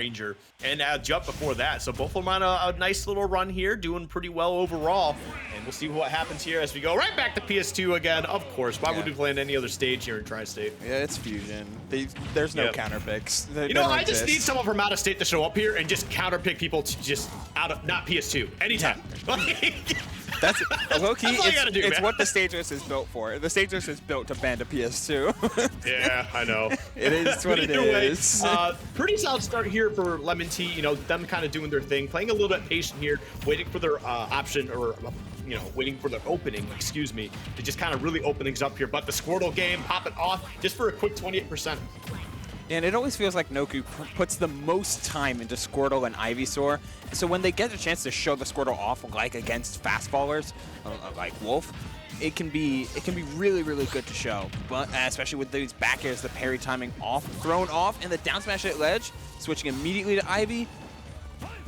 Ranger and jump before that. So both of them on a nice little run here, doing pretty well overall. And we'll see what happens here as we go right back to PS2 again. Of course, why would we play on any other stage here in Tri-State? Yeah, it's Fusion. There's no counter picks. You know, I just need someone from out of state to show up here and just counter pick people to just out of not PS2 anytime. That's low-key, it's man. what the Stageless is built for. The Stageless is built to ban a PS2. Yeah, I know. It is what it is. Pretty solid start here for LemonTea. You know, them kind of doing their thing, playing a little bit patient here, waiting for their option or, you know, waiting for their opening, excuse me, to just kind of really open things up here. But the Squirtle game, pop it off just for a quick 28%. And it always feels like Noku puts the most time into Squirtle and Ivysaur. So when they get a chance to show the Squirtle off, like against fastballers, like Wolf, it can be really, really good to show. But especially with these back airs, the parry timing thrown off, and the down smash at ledge, switching immediately to Ivy.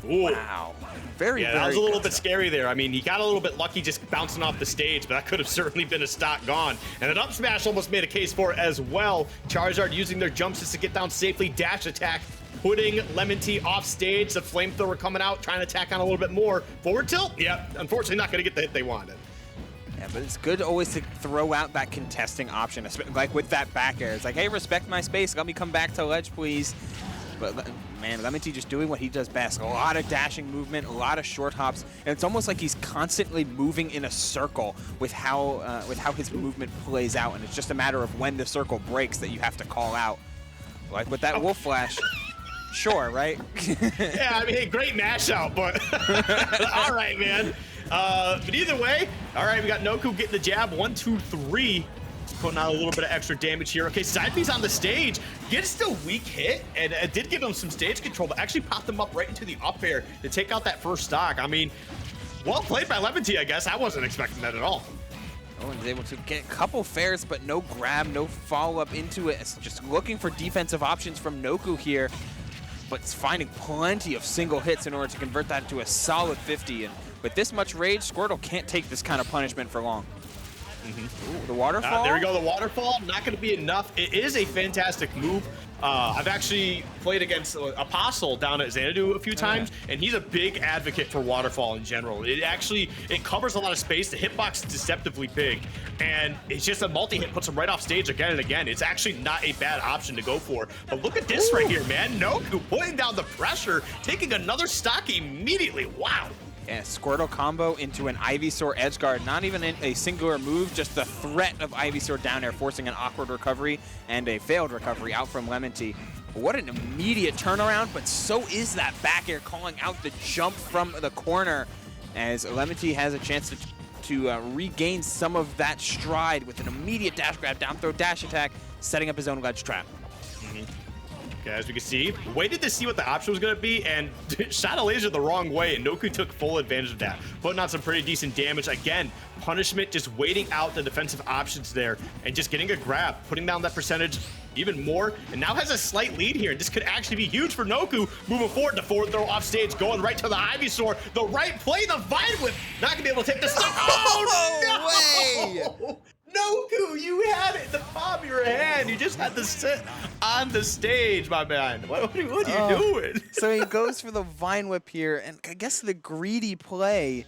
Ooh. Wow. Very, that was a little bit scary there. I mean, he got a little bit lucky just bouncing off the stage, but that could have certainly been a stock gone. And an up smash almost made a case for it as well. Charizard using their jumps just to get down safely. Dash attack, putting LemonTea off stage. The flamethrower coming out, trying to attack on a little bit more. Forward tilt? Yeah, unfortunately not going to get the hit they wanted. Yeah, but it's good always to throw out that contesting option, like with that back air. It's like, hey, respect my space. Let me come back to ledge, please. But man, LemonTea just doing what he does best. A lot of dashing movement, a lot of short hops, and it's almost like he's constantly moving in a circle with how his movement plays out, and it's just a matter of when the circle breaks that you have to call out. Like with that Wolf Flash. Sure, right? Yeah, I mean, hey, great mash out, but all right, man. But either way, all right, we got Noku getting the jab, 1, 2, 3. Putting out a little bit of extra damage here. Okay, side B's on the stage. Gets the weak hit, and it did give him some stage control, but actually popped him up right into the up air to take out that first stock. I mean, well played by LemonTea, I guess. I wasn't expecting that at all. Owen was able to get a couple fairs, but no grab, no follow-up into it. It's just looking for defensive options from Noku here, but it's finding plenty of single hits in order to convert that into a solid 50. And with this much rage, Squirtle can't take this kind of punishment for long. Ooh, the waterfall? There we go, the waterfall. Not going to be enough. It is a fantastic move. I've actually played against Apostle down at Xanadu a few times, and he's a big advocate for waterfall in general. It covers a lot of space. The hitbox is deceptively big, and it's just a multi-hit puts him right off stage again and again. It's actually not a bad option to go for. But look at this right here, man. Noku putting down the pressure, taking another stock immediately. Wow. Yeah, Squirtle combo into an Ivysaur edge guard. Not even a singular move, just the threat of Ivysaur down air, forcing an awkward recovery and a failed recovery out from LemonTea. What an immediate turnaround, but so is that back air calling out the jump from the corner as LemonTea has a chance to regain some of that stride with an immediate dash grab, down throw, dash attack, setting up his own ledge trap. Okay, as we can see, waited to see what the option was going to be and shot a laser the wrong way, and Noku took full advantage of that, putting on some pretty decent damage. Again, punishment, just waiting out the defensive options there and just getting a grab, putting down that percentage even more, and now has a slight lead here. And this could actually be huge for Noku moving forward. The forward throw off stage, going right to the Ivysaur. The right play, the Vine Whip, not going to be able to take the stop. Oh, no! Noku, you had it in the palm of your hand. You just had to sit on the stage, my man. What are you doing? So he goes for the Vine Whip here, and I guess the greedy play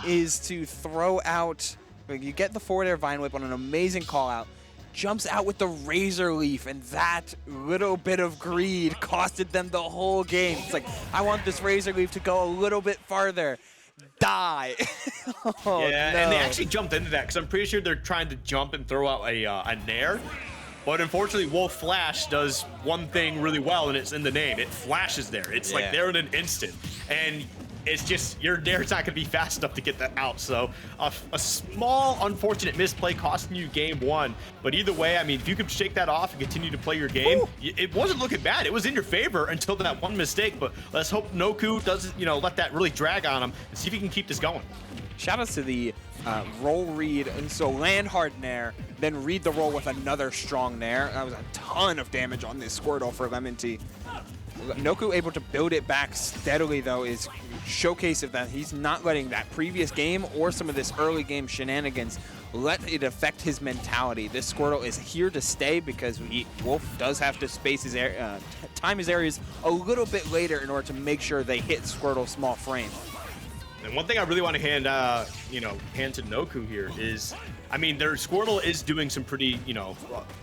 is to throw out. You get the forward air Vine Whip on an amazing call out, jumps out with the Razor Leaf, and that little bit of greed costed them the whole game. It's like, I want this Razor Leaf to go a little bit farther. Die. Oh, yeah, no. And they actually jumped into that because I'm pretty sure they're trying to jump and throw out a nair. But unfortunately, Wolf Flash does one thing really well, and it's in the name. It flashes there. It's like there in an instant. And it's just, your nair's not going to be fast enough to get that out. So a small, unfortunate misplay costing you game one. But either way, I mean, if you could shake that off and continue to play your game, it wasn't looking bad. It was in your favor until that one mistake. But let's hope Noku doesn't, let that really drag on him and see if he can keep this going. Shout out to the roll read. And so land hard nair, then read the roll with another strong nair. That was a ton of damage on this Squirtle for LemonTea. Noku able to build it back steadily, though, is showcase of that he's not letting that previous game or some of this early game shenanigans let it affect his mentality. This Squirtle is here to stay because Wolf does have to space his time his areas a little bit later in order to make sure they hit Squirtle's small frame. And one thing I really want to hand to Noku here is, I mean, their Squirtle is doing some pretty,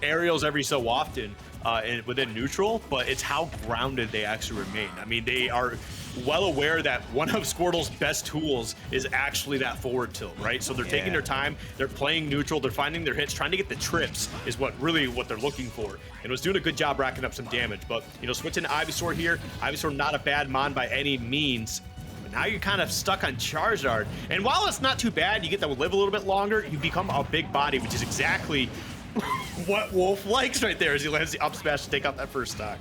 aerials every so often within neutral, but it's how grounded they actually remain. I mean, they are well aware that one of Squirtle's best tools is actually that forward tilt, right? So they're taking their time, they're playing neutral, they're finding their hits, trying to get the trips is what they're looking for. And was doing a good job racking up some damage. But, switching to Ivysaur here, Ivysaur not a bad mon by any means. Now you're kind of stuck on Charizard. And while it's not too bad, you get to live a little bit longer, you become a big body, which is exactly what Wolf likes right there as he lands the up smash to take out that first stock.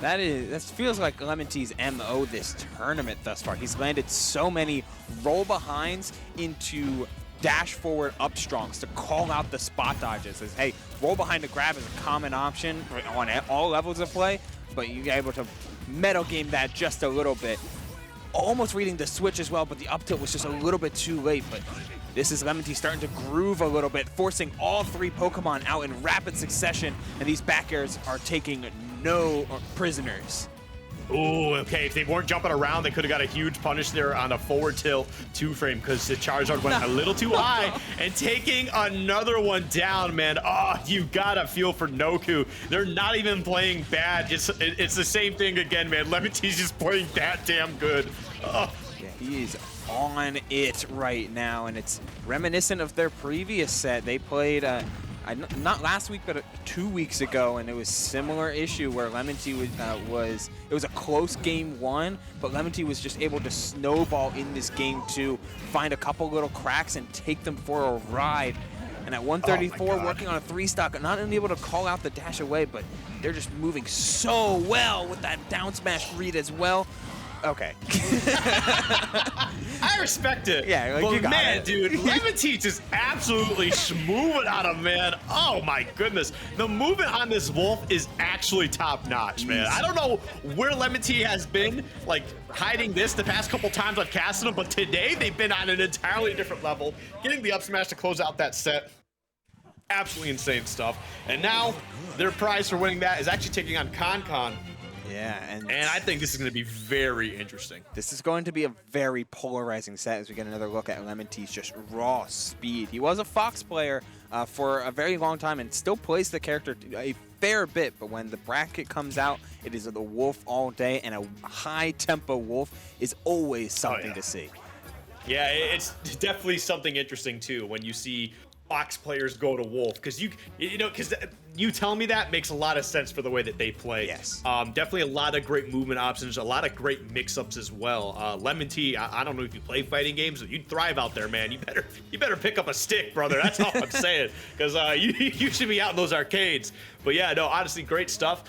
That feels like LemonTea's MO this tournament thus far. He's landed so many roll behinds into dash forward up strongs to call out the spot dodges. As, hey, roll behind the grab is a common option on all levels of play, but you're able to meta game that just a little bit. Almost reading the switch as well, but the up tilt was just a little bit too late. But this is LemonTea starting to groove a little bit, forcing all three Pokemon out in rapid succession, and these back airs are taking no prisoners. Ooh, okay, if they weren't jumping around, they could have got a huge punish there on a forward tilt 2-frame because the Charizard went a little too high and taking another one down, man. Oh, you gotta feel for Noku. They're not even playing bad. It's the same thing again, man. LemonTea's just playing that damn good. Oh. Yeah, he is on it right now, and it's reminiscent of their previous set. They played not last week, but 2 weeks ago, and it was similar issue where LemonTea it was a close game 1, but LemonTea was just able to snowball in this game 2, find a couple little cracks and take them for a ride. And at 134, working on a 3-stock, not only able to call out the dash away, but they're just moving so well with that down smash read as well. Okay. I respect it. Yeah, like, but you got man, it. dude, LemonTea just absolutely smoothing on him, man. Oh my goodness. The movement on this Wolf is actually top notch, man. I don't know where LemonTea has been, like, hiding this the past couple times I've casted them, but today they've been on an entirely different level. Getting the up smash to close out that set. Absolutely insane stuff. And now their prize for winning that is actually taking on Con. Yeah, and I think this is going to be very interesting. This is going to be a very polarizing set as we get another look at LemonTea's just raw speed. He was a Fox player for a very long time and still plays the character a fair bit, but when the bracket comes out, it is the Wolf all day, and a high-tempo Wolf is always something to see. Yeah, it's definitely something interesting, too, when you see Fox players go to Wolf, because you tell me that makes a lot of sense for the way that they play. Yes. Definitely a lot of great movement options, a lot of great mix-ups as well. LemonTea, I don't know if you play fighting games, but you'd thrive out there, man. You better pick up a stick, brother. That's all I'm saying, because you should be out in those arcades. But yeah, no, honestly, great stuff.